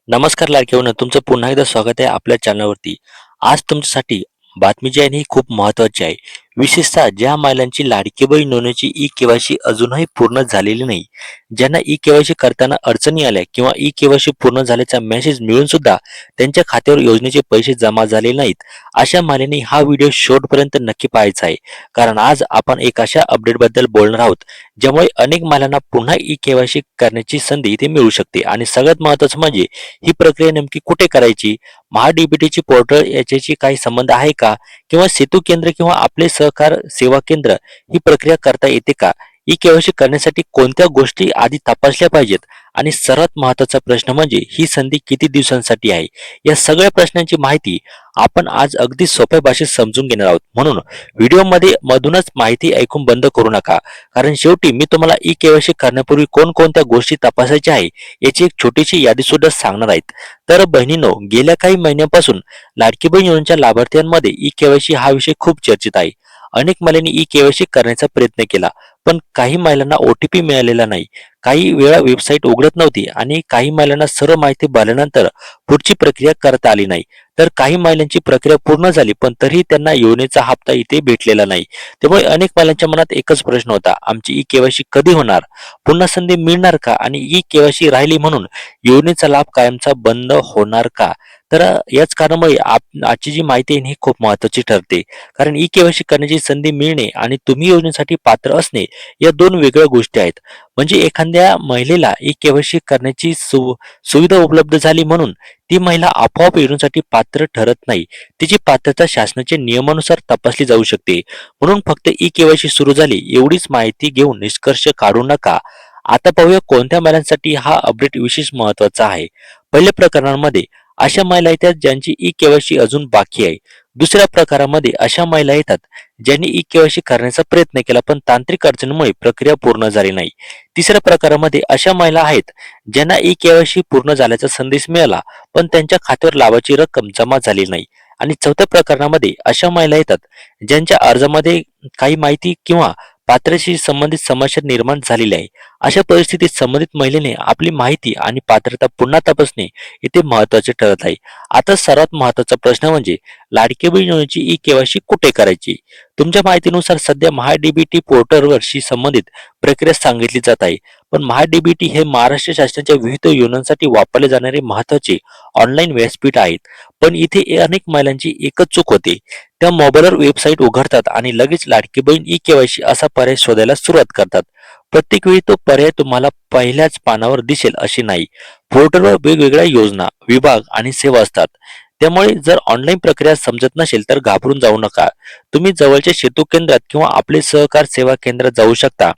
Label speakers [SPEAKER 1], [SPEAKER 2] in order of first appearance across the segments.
[SPEAKER 1] नमस्कार लाडक्यावरून तुमचं पुन्हा एकदा स्वागत आहे आपल्या चॅनलवरती. आज तुमच्यासाठी बातमी जी आहे ना, ही खूप महत्त्वाची आहे. विशेषतः ज्या महिलांची लाडकी बहीण नोंदणीची ई-के-वाय-सी अजूनही पूर्ण झालेली नाही. ज्यांना ई-के-वाय-सी करताना अडचणी आल्या किंवा ई-के-वाय-सी पूर्ण झाल्याचा मेसेज मिळून सुद्धा त्यांच्या खात्यावर योजनेचे पैसे जमा झाले नाहीत. अशा महिलांनी हा व्हिडिओ शेवटपर्यंत नक्की पाहायचा आहे. कारण आज आपण एक अशा अपडेटबद्दल बोलणार आहोत, ज्यामुळे अनेक महिलांना पुन्हा ई-के-वाय-सी करण्याची संधी इथे मिळू शकते आणि सगळ्यात महत्त्वाचं म्हणजे ही प्रक्रिया नेमकी कुठे करायची? महा-डी-बी-टीची पोर्टल याच्याशी काही संबंध आहे का? किंवा सेतू केंद्र किंवा आपले सहकार सेवा केंद्र ही प्रक्रिया करता येते का? ई-के-वाय-सी करण्यासाठी कोणत्या गोष्टी आधी तपासल्या पाहिजेत? आणि सर्वात महत्त्वाचा प्रश्न म्हणजे ही संधी किती दिवसांसाठी आहे? या सगळ्या प्रश्नांची माहिती आपण आज अगदी सोप्या भाषेत समजून घेणार आहोत. म्हणून व्हिडिओमध्ये मधूनच माहिती ऐकून बंद करू नका. कारण शेवटी मी तुम्हाला ई-के-वाय-सी करण्यापूर्वी कोणकोणत्या गोष्टी तपासायच्या आहे याची एक छोटीशी यादी सुद्धा सांगणार आहेत. तर बहिणींनो, गेल्या काही महिन्यांपासून लाडकी बहीण योजनेच्या लाभार्थ्यांमध्ये ई-के-वाय-सी हा विषय खूप चर्चेत आहे. अनेक महिलांनी ई-के-वाय-सी करण्याचा प्रयत्न केला, पण काही महिलांना ओ-टी-पी मिळालेला नाही. काही वेळा वेबसाईट उघडत नव्हती आणि काही महिलांना सर्व माहिती भरल्यानंतर पुढची प्रक्रिया करता आली नाही. तर काही महिलांची प्रक्रिया पूर्ण झाली, पण तरीही त्यांना योजनेचा हप्ता इथे भेटलेला नाही. त्यामुळे अनेक महिलांच्या मनात एकच प्रश्न होता, आमची ई-के-वाय-सी कधी होणार? पुन्हा संधी मिळणार का? आणि ई-के-वाय-सी राहिली म्हणून योजनेचा लाभ कायमचा बंद होणार का? तर याच कारणामुळे आजची जी माहिती आहे ही खूप महत्त्वाची ठरते. कारण ई-के-वाय-सी करण्याची संधी मिळणे आणि तुम्ही योजनेसाठी पात्र असणे या दोन वेगळ्या गोष्टी आहेत. म्हणजे एखाद्या महिलेला ई-के-वाय-सी करण्याची सुविधा उपलब्ध झाली म्हणून ती महिला आपोआप योजनेसाठी पात्र ठरत नाही. तिची पात्रता शासनाच्या नियमानुसार तपासली जाऊ शकते. म्हणून फक्त ई-के-वाय-सी सुरू झाली एवढीच माहिती घेऊन निष्कर्ष काढू नका. आता पाहूया कोणत्या महिलांसाठी हा अपडेट विशेष महत्त्वाचा आहे. पहिल्या प्रकरणांमध्ये अशा महिला येतात ज्यांची ई-के-वाय-सी अजून बाकी आहे. दुसऱ्या प्रकारामध्ये अशा महिला येतात ज्यांनी ई-के-वाय-सी करण्याचा प्रयत्न केला पण तांत्रिक अडचणीमुळे प्रक्रिया पूर्ण झाली नाही. तिसऱ्या प्रकारामध्ये अशा महिला आहेत ज्यांना ई-के-वाय-सी पूर्ण झाल्याचा संदेश मिळाला पण त्यांच्या खात्यावर लाभाची रक्कम जमा झाली नाही. आणि चौथ्या प्रकरणामध्ये अशा महिला येतात ज्यांच्या अर्जामध्ये काही माहिती किंवा पात्रतेशी संबंधित समस्या निर्माण झालेली आहे. अशा परिस्थितीत संबंधित महिलेने आपली माहिती आणि पात्रता पुन्हा तपासणे इथे महत्त्वाचे ठरत आहे. आता सर्वात महत्त्वाचा प्रश्न म्हणजे लाडकी बहीण योजनेची ई-के-वाय-सी कुठे करायची? तुमच्या माहितीनुसार सध्या महा-डी-बी-टी पोर्टलवरशी संबंधित प्रक्रिया सांगितली जात आहे. पण महा-डी-बी-टी हे महाराष्ट्र शासनाच्या विविध योजनांसाठी वापरले जाणारे महत्त्वाचे ऑनलाईन व्यासपीठ आहेत. पण इथे अनेक महिलांची एकच चूक होते. त्या मोबाईलवर वेबसाईट उघडतात आणि लगेच लाडकी बहीण ई-के-वाय-सी असा पर्याय शोधायला सुरुवात करतात. प्रत्येक वेळी तो पर्याय तुम्हाला पहिल्याच पानावर दिसेल असे नाही. पोर्टलवर वेगवेगळ्या योजना, विभाग आणि सेवा असतात. त्यामुळे जर ऑनलाईन प्रक्रिया समजत नसेल तर घाबरून जाऊ नका. तुम्ही जवळच्या सेतू केंद्रात किंवा आपले सहकार सेवा केंद्रात जाऊ शकता.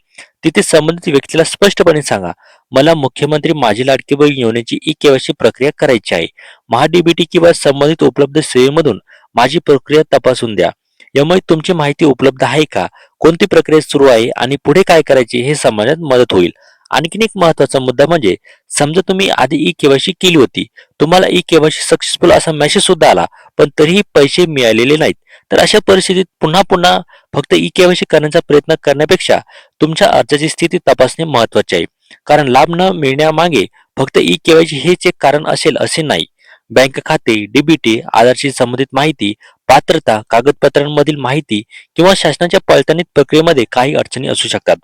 [SPEAKER 1] तिथे संबंधित व्यक्तीला स्पष्टपणे सांगा, मला मुख्यमंत्री माझी लाडकी बहीण योजनेची ई-के-वाय-सी प्रक्रिया करायची आहे. महा-डी-बी-टी किंवा संबंधित उपलब्ध सेवेमधून माझी प्रक्रिया तपासून द्या. यामुळे तुमची माहिती उपलब्ध आहे का, कोणती प्रक्रिया सुरू आहे आणि पुढे काय करायचे हे समजण्यात मदत होईल. आणखीन एक महत्त्वाचा मुद्दा म्हणजे समजा तुम्ही आधी ई-के-वाय-सी केली होती, तुम्हाला ई-के-वाय-सी सक्सेसफुल असा मेसेज सुद्धा आला, पण तरीही पैसे मिळालेले नाहीत. तर अशा परिस्थितीत पुन्हा पुन्हा फक्त ई-के-वाय-सी करण्याचा प्रयत्न करण्यापेक्षा तुमच्या अर्जाची स्थिती तपासणे महत्त्वाचे आहे. कारण लाभ न मिळण्यामागे फक्त ई-के-वाय-सी हेच एक कारण असेल असे नाही. बँक खाते, डी-बी-टी, आधारशी संबंधित माहिती, पात्रता, कागदपत्रांमधील माहिती किंवा शासनाच्या पडताळणी प्रक्रियेमध्ये काही अडचणी असू शकतात.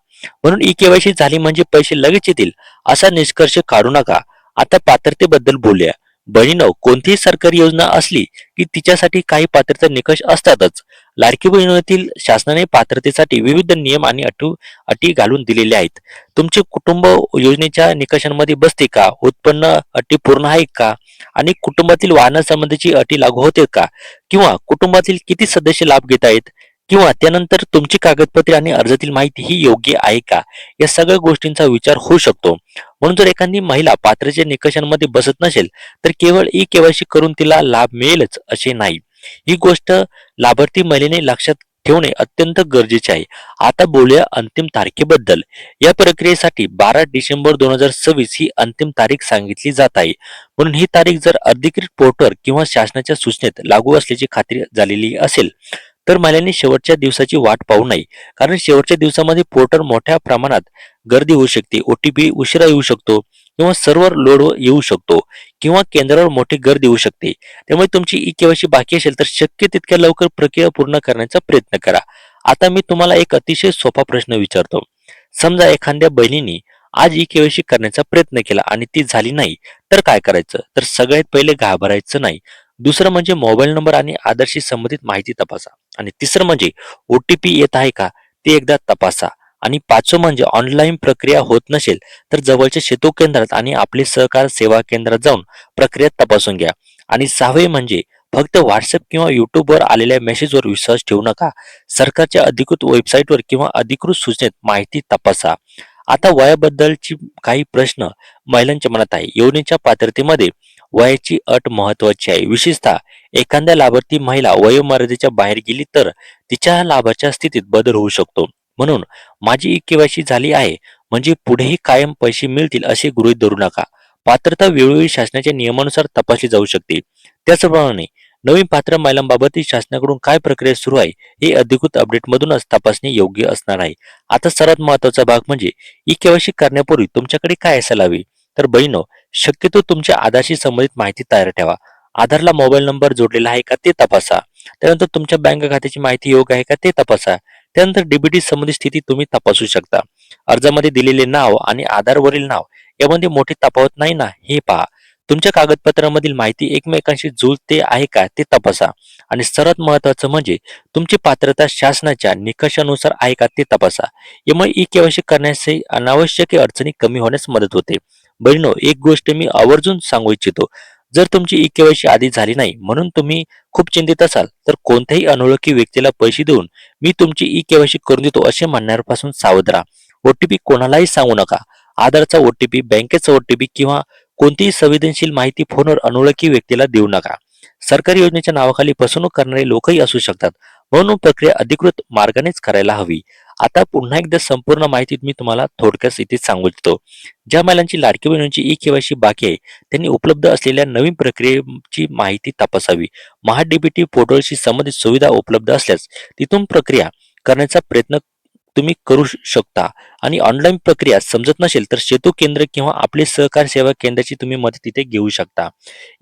[SPEAKER 1] म्हणून ई-के-वाय-सी झाली म्हणजे पैसे लगेच येतील असा निष्कर्ष काढू नका. आता पात्रतेबद्दल बोलूया. बहिणीनो, कोणतीही सरकारी योजना असली की तिच्यासाठी काही पात्रता निकष असतातच. लाडकी बहीण योजनेतील शासनाने पात्रतेसाठी विविध नियम आणि अटी घालून दिलेले आहेत. तुमचे कुटुंब योजनेच्या निकषांमध्ये बसते का? उत्पन्न अटी पूर्ण आहे का? आणि कुटुंबातील वाहनासंबंधीची अटी लागू होते का? किंवा कुटुंबातील किती सदस्य लाभ घेत आहेत? किंवा त्यानंतर तुमची कागदपत्रे आणि अर्जातील माहिती ही योग्य आहे का? या सगळ्या गोष्टींचा विचार होऊ शकतो. म्हणून जर एखादी महिला पात्रतेच्या निकषांमध्ये बसत नसेल तर केवळ ई-के-वाय-सी करून तिला लाभ मिळेलच असे नाही. ही गोष्ट लाभार्थी महिलेने लक्षात ठेवणे अत्यंत गरजेचे आहे. आता बोलूया अंतिम तारखेबद्दल. या प्रक्रियेसाठी 12 डिसेंबर 2026 ही अंतिम तारीख सांगितली जात आहे. म्हणून ही तारीख जर अधिकृत पोर्टल किंवा शासनाच्या सूचनेत लागू असल्याची खात्री झालेली असेल तर महिलांनी शेवटच्या दिवसाची वाट पाहू नये. कारण शेवटच्या दिवसामध्ये पोर्टल मोठ्या प्रमाणात गर्दी होऊ शकते, ओ-टी-पी उशिरा येऊ शकतो किंवा सर्व्हर लोड येऊ शकतो किंवा केंद्रावर मोठी गर्दी येऊ शकते. त्यामुळे तुमची ई केवायसी बाकी असेल तर शक्य तितक्या लवकर प्रक्रिया पूर्ण करण्याचा प्रयत्न करा. आता मी तुम्हाला एक अतिशय सोपा प्रश्न विचारतो. समजा एखाद्या बहिणीने आज ई केवायसी करण्याचा प्रयत्न केला आणि ती झाली नाही, तर काय करायचं? तर सगळ्यात पहिले घाबरायचं नाही. दुसरं म्हणजे मोबाईल नंबर आणि आधारशी संबंधित माहिती तपासा. आणि तिसरं म्हणजे ओ-टी-पी येत आहे का ते एकदा तपासा. आणि पाचवं म्हणजे ऑनलाईन प्रक्रिया होत नसेल तर जवळच्या सेतू केंद्रात आणि आपले सहकार सेवा केंद्रात जाऊन प्रक्रिया तपासून घ्या. आणि सहावे म्हणजे फक्त व्हॉट्सअप किंवा युट्यूबवर आलेल्या मेसेजवर विश्वास ठेवू नका. सरकारच्या अधिकृत वेबसाईटवर किंवा अधिकृत सूचनेत माहिती तपासा. आता वयाबद्दलची काही प्रश्न महिलांच्या मनात आहे. योजनेच्या पात्रतेमध्ये वयाची अट महत्वाची आहे. विशेषतः एखाद्या लाभार्थी महिला वयोमर्यादेच्या बाहेर गेली तर तिच्या लाभाच्या स्थितीत बदल होऊ शकतो. म्हणून माझी ई केवायसी झाली आहे म्हणजे पुढेही कायम पैसे मिळतील असे गृहीत धरू नका. पात्रता वेळोवेळी शासनाच्या नियमानुसार तपासली जाऊ शकते. त्याचप्रमाणे नवीन पात्र महिलांबाबतही शासनाकडून काय प्रक्रिया सुरू आहे हे अधिकृत अपडेटमधूनच तपासणे योग्य असणार आहे. आता सर्वात महत्त्वाचा भाग म्हणजे ई केवायसी करण्यापूर्वी तुमच्याकडे काय असायला हवे. तर बहिणो, शक्यतो तुमच्या आधारशी संबंधित माहिती तयार ठेवा. आधारला मोबाईल नंबर जोडलेला आहे का ते तपासा. त्यानंतर तुमच्या बँक खात्याची माहिती योग्य आहे का ते तपासा. त्यानंतर डीबीटी संबंधित स्थिती तुम्ही तपासू शकता. अर्जामध्ये दिलेले नाव आणि आधारवरील नाव यामध्ये मोठी तफावत नाही ना हे पहा. तुमच्या कागदपत्रामधील माहिती एकमेकांशी जुळते आहे का ते तपासा. आणि सर्वात महत्त्वाचं म्हणजे तुमची पात्रता शासनाच्या निकषानुसार आहे का ते तपासा. यामुळे ई केवायसी करण्याचे अनावश्यक अडचणी कमी होण्यास मदत होते. बहिणो, एक गोष्ट मी आवर्जून सांगू इच्छितो. जर तुमची ई केवायसी आधी झाली नाही म्हणून तुम्ही खूप चिंतित असाल तर कोणत्याही अनोळखी व्यक्तीला पैसे देऊन मी तुमची ई केवायसी करून देतो असे म्हणण्यापासून सावध राहा. ओटीपी कोणालाही सांगू नका. आधारचा ओटीपी, बँकेचा ओटीपी किंवा कोणतीही संवेदनशील माहिती फोनवर अनोळखी व्यक्तीला देऊ नका. सरकारी योजनेच्या नावाखाली फसवणूक करणारे लोकही असू शकतात. म्हणून प्रक्रिया अधिकृत मार्गानेच करायला हवी. आता पुन्हा एकदा संपूर्ण माहिती मी तुम्हाला थोडक्यात इथे सांगू इच्छितो. ज्या महिलांची लाडकी बहिणीची ई केवायसी बाकी आहे त्यांनी उपलब्ध असलेल्या नवीन प्रक्रियेची माहिती तपासावी. महाडीबीटी पोर्टलशी संबंधित सुविधा उपलब्ध असल्यास तिथून प्रक्रिया करण्याचा प्रयत्न तुम्ही करू शकता. आणि ऑनलाईन प्रक्रिया समजत नसेल तर सेतू केंद्र किंवा आपले सहकार सेवा केंद्राची तुम्ही मदत तिथे घेऊ शकता.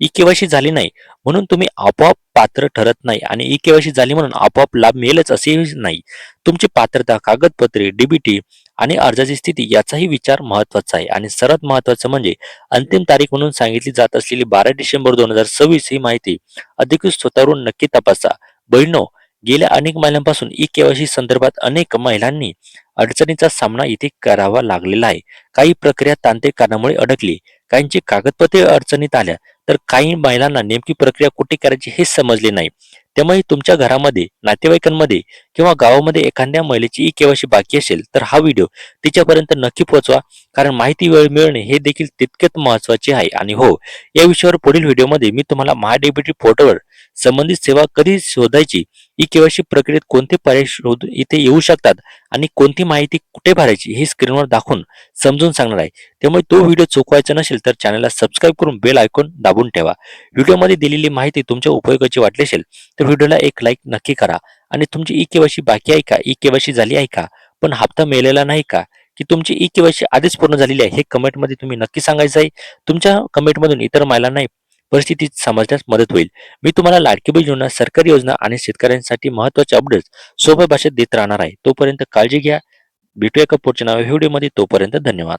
[SPEAKER 1] ई केवायसी झाली नाही म्हणून तुम्ही आपोआप पात्र ठरत नाही आणि ई केवायसी झाली म्हणून आपोआप लाभ मिळेलच असेही नाही. तुमची पात्रता, कागदपत्रे, डीबीटी आणि अर्जाची स्थिती याचाही विचार महत्वाचा आहे. आणि सर्वात महत्वाचं म्हणजे अंतिम तारीख म्हणून सांगितली जात असलेली 12 डिसेंबर 2026 ही माहिती अधिकृत स्वतःवरून नक्की तपासा. बहिणो, गेल्या अनेक महिन्यांपासून ई केवायसी संदर्भात अनेक महिलांनी अडचणीचा सामना इथे करावा लागलेला आहे. काही प्रक्रिया तांत्रिक कारणामुळे अडकली, काहींची कागदपत्रे अडचणीत आल्या, तर काही महिलांना नेमकी प्रक्रिया कुठे करायची हे समजले नाही. त्यामुळे तुमच्या घरामध्ये, नातेवाईकांमध्ये किंवा गावामध्ये एखाद्या महिलेची ई केवायसी बाकी असेल तर हा व्हिडिओ तिच्यापर्यंत नक्की पोहोचवा. कारण माहिती वेळ मिळणे हे देखील तितकेच महत्वाचे आहे. आणि हो, या विषयावर पुढील व्हिडिओमध्ये मी तुम्हाला महाडीबीटी पोर्टलवर संबंधित सेवा कधी शोधायची, ई केवायसी प्रक्रियेत कोणते पर्याय शोध इथे येऊ शकतात आणि कोणती माहिती कुठे भरायची हे स्क्रीनवर दाखवून समजून सांगणार आहे. त्यामुळे तो व्हिडिओ चुकवायचा नसेल तर चॅनलला सबस्क्राईब करून बेल आयकॉन दाबून ठेवा. व्हिडिओमध्ये दिलेली माहिती तुमच्या उपयोगाची वाटली असेल तर व्हिडिओला एक लाईक नक्की करा. आणि तुमची ई केवायसी बाकी आहे का, ई केवायसी झाली आहे का, पण हप्ता मिळालेला नाही का, की तुमची ई केवायसी आधीच पूर्ण झालेली आहे हे कमेंटमध्ये तुम्ही नक्की सांगायचं आहे. तुमच्या कमेंटमधून इतर महिलांनाही परिस्थिती समजण्यास मदत होईल. मी तुम्हाला लाडकी बहीण योजना, सरकारी योजना आणि शेतकऱ्यांसाठी महत्त्वाचे अपडेट्स सोप्या भाषेत देत राहणार आहे. तोपर्यंत काळजी घ्या. भेटूया एका पुढच्या नव्या व्हिडिओमध्ये. तोपर्यंत धन्यवाद.